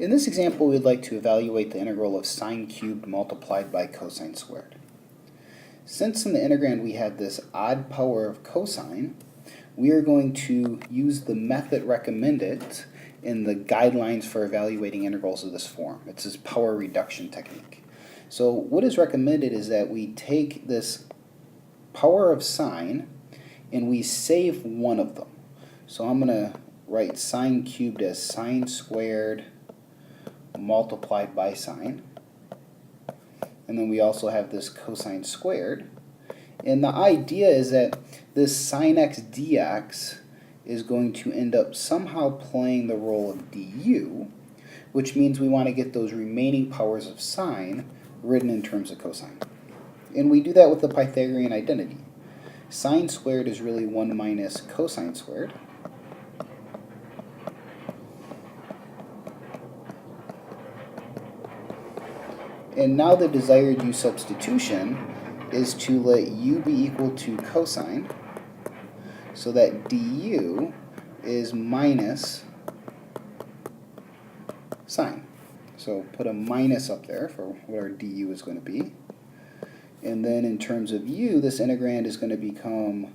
In this example, we'd like to evaluate the integral of sine cubed multiplied by cosine squared. Since in the integrand we had this odd power of cosine, we are going to use the method recommended in the guidelines for evaluating integrals of this form. It's this power reduction technique. So what is recommended is that we take this power of sine and we save one of them. So I'm going to write sine cubed as sine squared multiplied by sine. And then we also have this cosine squared. And the idea is that this sine x dx is going to end up somehow playing the role of du, which means we want to get those remaining powers of sine written in terms of cosine. And we do that with the Pythagorean identity. Sine squared is really 1 minus cosine squared. And now the desired u substitution is to let u be equal to cosine, so that du is minus sine. So put a minus up there for what our du is going to be. And then in terms of u, this integrand is going to become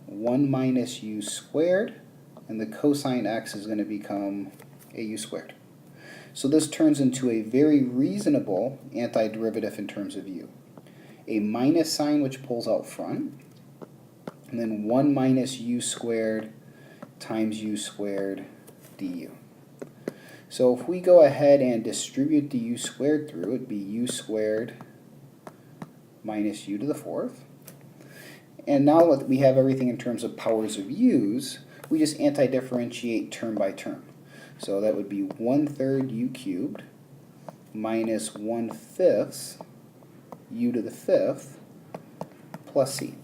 1 minus u squared, and the cosine x is going to become a u squared. So this turns into a very reasonable antiderivative in terms of u. A minus sign which pulls out front, and then 1 minus u squared times u squared du. So if we go ahead and distribute the u squared through, it would be u squared minus u to the fourth. And now that we have everything in terms of powers of u's, we just antidifferentiate term by term. So that would be 1/3 u cubed minus 1/5 u to the fifth plus c.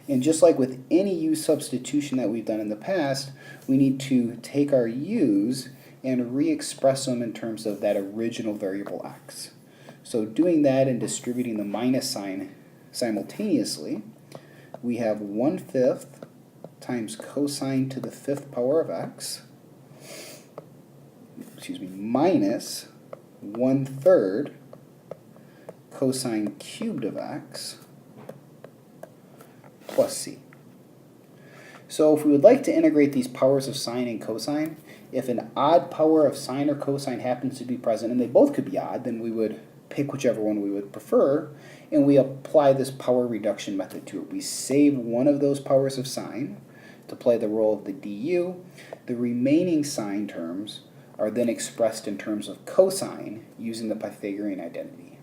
And just like with any u substitution that we've done in the past, we need to take our u's and re-express them in terms of that original variable x. So doing that and distributing the minus sign simultaneously, we have 1/5 times cosine to the fifth power of x, minus 1/3 cosine cubed of x plus c. So if we would like to integrate these powers of sine and cosine, if an odd power of sine or cosine happens to be present, and they both could be odd, then we would pick whichever one we would prefer, and we apply this power reduction method to it. We save one of those powers of sine to play the role of the du. The remaining sine terms are then expressed in terms of cosine using the Pythagorean identity.